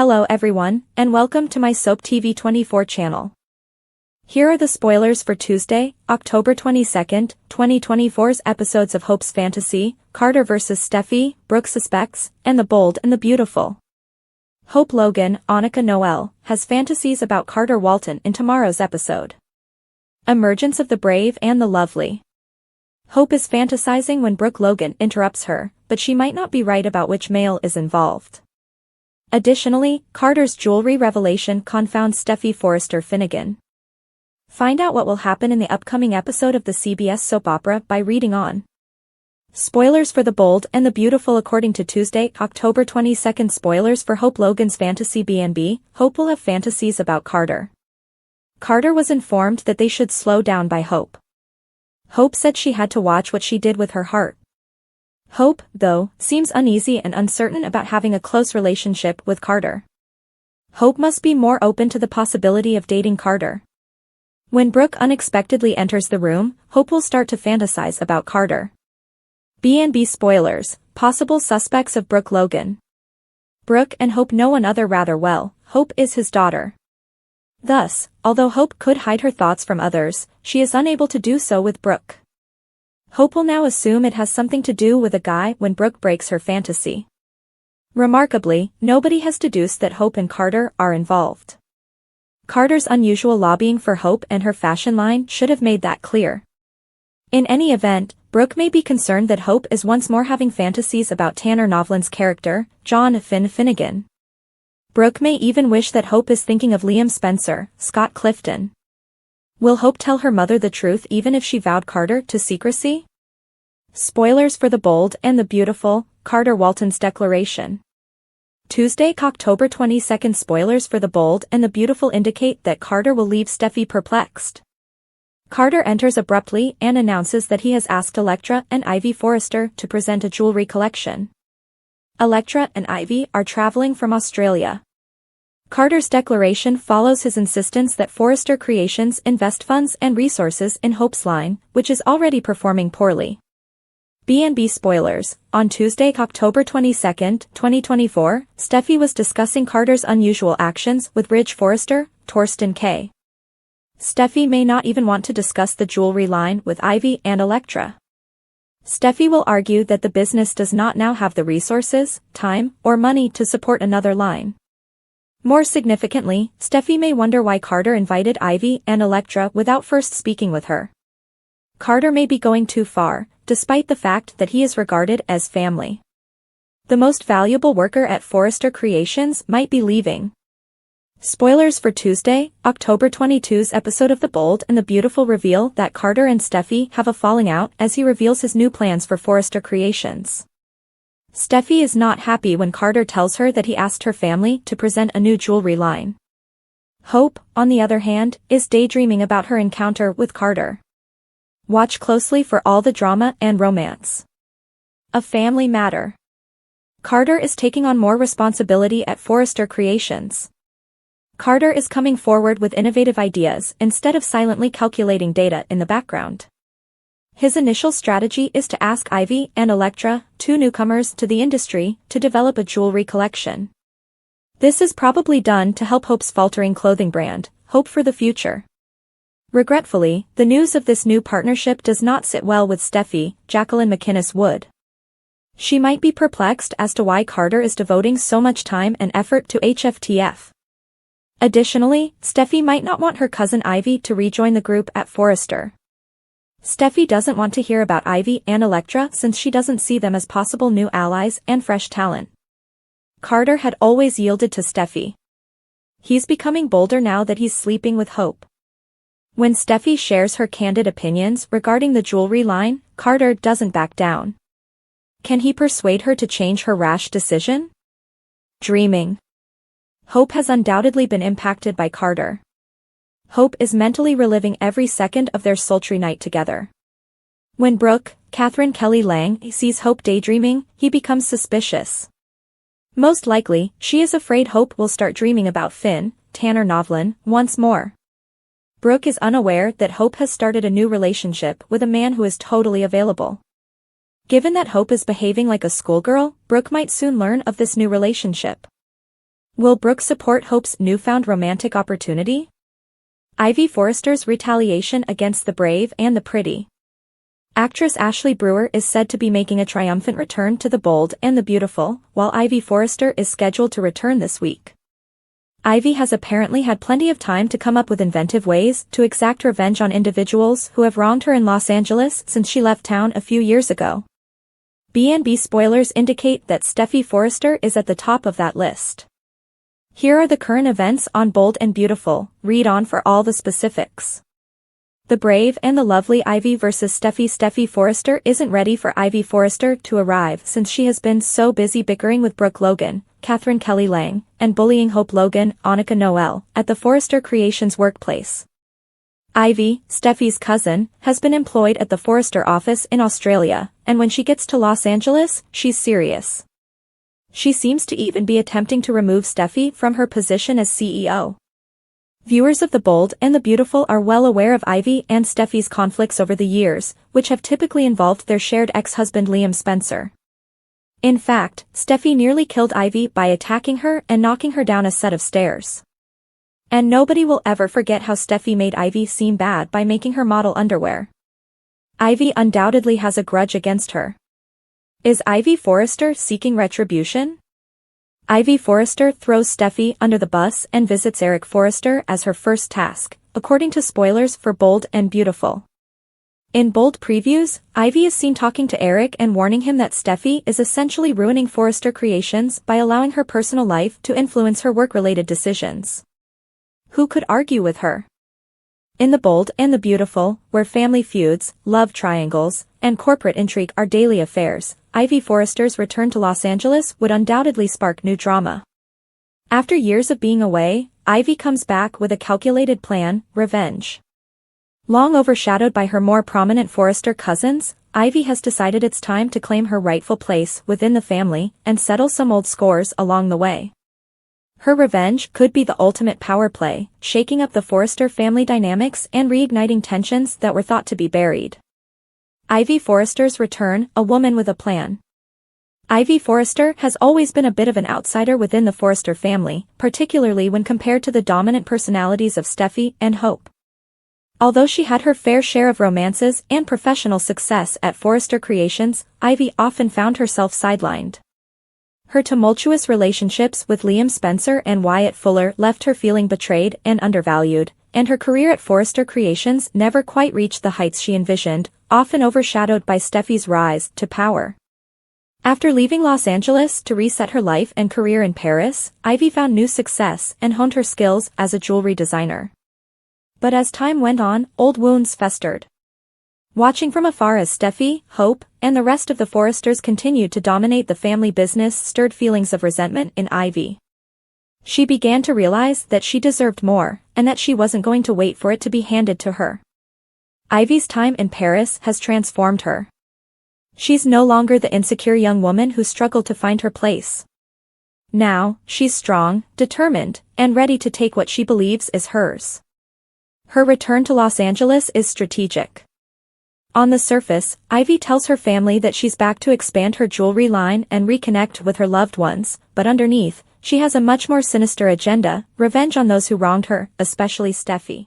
Hello everyone, and welcome to my Soap TV 24 channel. Here are the spoilers for Tuesday, October 22nd, 2024's episodes of Hope's Fantasy, Carter vs. Steffy, Brooke Suspects, and The Bold and the Beautiful. Hope Logan, Annika Noel, has fantasies about Carter Walton in tomorrow's episode. Emergence of the Brave and the Lovely. Hope is fantasizing when Brooke Logan interrupts her, but she might not be right about which male is involved. Additionally, Carter's jewelry revelation confounds Steffy Forrester Finnegan. Find out what will happen in the upcoming episode of the CBS soap opera by reading on. Spoilers for The Bold and the Beautiful. According to Tuesday, October 22nd, spoilers for Hope Logan's fantasy B&B. Hope will have fantasies about Carter. Carter was informed that they should slow down by Hope. Hope said she had to watch what she did with her heart. Hope, though, seems uneasy and uncertain about having a close relationship with Carter. Hope must be more open to the possibility of dating Carter. When Brooke unexpectedly enters the room, Hope will start to fantasize about Carter. B&B spoilers, possible suspects of Brooke Logan. Brooke and Hope know one another rather well. Hope is his daughter. Thus, although Hope could hide her thoughts from others, she is unable to do so with Brooke. Hope will now assume it has something to do with a guy when Brooke breaks her fantasy. Remarkably, nobody has deduced that Hope and Carter are involved. Carter's unusual lobbying for Hope and her fashion line should have made that clear. In any event, Brooke may be concerned that Hope is once more having fantasies about Tanner Novlan's character, John Finnegan. Brooke may even wish that Hope is thinking of Liam Spencer, Scott Clifton. Will Hope tell her mother the truth even if she vowed Carter to secrecy? Spoilers for The Bold and the Beautiful, Carter Walton's declaration. Tuesday, October 22nd. Spoilers for The Bold and the Beautiful indicate that Carter will leave Steffy perplexed. Carter enters abruptly and announces that he has asked Elektra and Ivy Forrester to present a jewelry collection. Elektra and Ivy are traveling from Australia. Carter's declaration follows his insistence that Forrester Creations invest funds and resources in Hope's line, which is already performing poorly. B&B spoilers. On Tuesday, October 22nd, 2024, Steffy was discussing Carter's unusual actions with Ridge Forrester, Torsten K. Steffy may not even want to discuss the jewelry line with Ivy and Elektra. Steffy will argue that the business does not now have the resources, time, or money to support another line. More significantly, Steffy may wonder why Carter invited Ivy and Elektra without first speaking with her. Carter may be going too far, despite the fact that he is regarded as family. The most valuable worker at Forrester Creations might be leaving. Spoilers for Tuesday, October 22's episode of The Bold and the Beautiful reveal that Carter and Steffy have a falling out as he reveals his new plans for Forrester Creations. Steffy is not happy when Carter tells her that he asked her family to present a new jewelry line. Hope, on the other hand, is daydreaming about her encounter with Carter. Watch closely for all the drama and romance. A family matter. Carter is taking on more responsibility at Forrester Creations. Carter is coming forward with innovative ideas instead of silently calculating data in the background. His initial strategy is to ask Ivy and Elektra, two newcomers to the industry, to develop a jewelry collection. This is probably done to help Hope's faltering clothing brand, Hope for the Future. Regretfully, the news of this new partnership does not sit well with Steffy, Jacqueline McInnes Wood. She might be perplexed as to why Carter is devoting so much time and effort to HFTF. Additionally, Steffy might not want her cousin Ivy to rejoin the group at Forrester. Steffy doesn't want to hear about Ivy and Elektra since she doesn't see them as possible new allies and fresh talent. Carter had always yielded to Steffy. He's becoming bolder now that he's sleeping with Hope. When Steffy shares her candid opinions regarding the jewelry line, Carter doesn't back down. Can he persuade her to change her rash decision? Dreaming. Hope has undoubtedly been impacted by Carter. Hope is mentally reliving every second of their sultry night together. When Brooke, Catherine Kelly Lang, sees Hope daydreaming, he becomes suspicious. Most likely, she is afraid Hope will start dreaming about Tanner Novlan, once more. Brooke is unaware that Hope has started a new relationship with a man who is totally available. Given that Hope is behaving like a schoolgirl, Brooke might soon learn of this new relationship. Will Brooke support Hope's newfound romantic opportunity? Ivy Forrester's retaliation against the brave and the pretty. Actress Ashley Brewer is said to be making a triumphant return to The Bold and the Beautiful, while Ivy Forrester is scheduled to return this week. Ivy has apparently had plenty of time to come up with inventive ways to exact revenge on individuals who have wronged her in Los Angeles since she left town a few years ago. B&B spoilers indicate that Steffy Forrester is at the top of that list. Here are the current events on Bold and Beautiful. Read on for all the specifics. The brave and the lovely Ivy versus Steffy. Steffy Forrester isn't ready for Ivy Forrester to arrive since she has been so busy bickering with Brooke Logan, Catherine Kelly Lang, and bullying Hope Logan, Annika Noel, at the Forrester Creations workplace. Ivy, Steffy's cousin, has been employed at the Forrester office in Australia, and when she gets to Los Angeles, she's serious. She seems to even be attempting to remove Steffy from her position as CEO. Viewers of The Bold and the Beautiful are well aware of Ivy and Steffy's conflicts over the years, which have typically involved their shared ex-husband Liam Spencer. In fact, Steffy nearly killed Ivy by attacking her and knocking her down a set of stairs. And nobody will ever forget how Steffy made Ivy seem bad by making her model underwear. Ivy undoubtedly has a grudge against her. Is Ivy Forrester seeking retribution? Ivy Forrester throws Steffy under the bus and visits Eric Forrester as her first task, according to spoilers for Bold and Beautiful. In Bold previews, Ivy is seen talking to Eric and warning him that Steffy is essentially ruining Forrester Creations by allowing her personal life to influence her work-related decisions. Who could argue with her? In The Bold and the Beautiful, where family feuds, love triangles, and corporate intrigue are daily affairs, Ivy Forrester's return to Los Angeles would undoubtedly spark new drama. After years of being away, Ivy comes back with a calculated plan: revenge. Long overshadowed by her more prominent Forrester cousins, Ivy has decided it's time to claim her rightful place within the family and settle some old scores along the way. Her revenge could be the ultimate power play, shaking up the Forrester family dynamics and reigniting tensions that were thought to be buried. Ivy Forrester's return, a woman with a plan. Ivy Forrester has always been a bit of an outsider within the Forrester family, particularly when compared to the dominant personalities of Steffy and Hope. Although she had her fair share of romances and professional success at Forrester Creations, Ivy often found herself sidelined. Her tumultuous relationships with Liam Spencer and Wyatt Fuller left her feeling betrayed and undervalued, and her career at Forrester Creations never quite reached the heights she envisioned, often overshadowed by Steffy's rise to power. After leaving Los Angeles to reset her life and career in Paris, Ivy found new success and honed her skills as a jewelry designer. But as time went on, old wounds festered. Watching from afar as Steffy, Hope, and the rest of the Forresters continued to dominate the family business stirred feelings of resentment in Ivy. She began to realize that she deserved more, and that she wasn't going to wait for it to be handed to her. Ivy's time in Paris has transformed her. She's no longer the insecure young woman who struggled to find her place. Now, she's strong, determined, and ready to take what she believes is hers. Her return to Los Angeles is strategic. On the surface, Ivy tells her family that she's back to expand her jewelry line and reconnect with her loved ones, but underneath, she has a much more sinister agenda: revenge on those who wronged her, especially Steffy.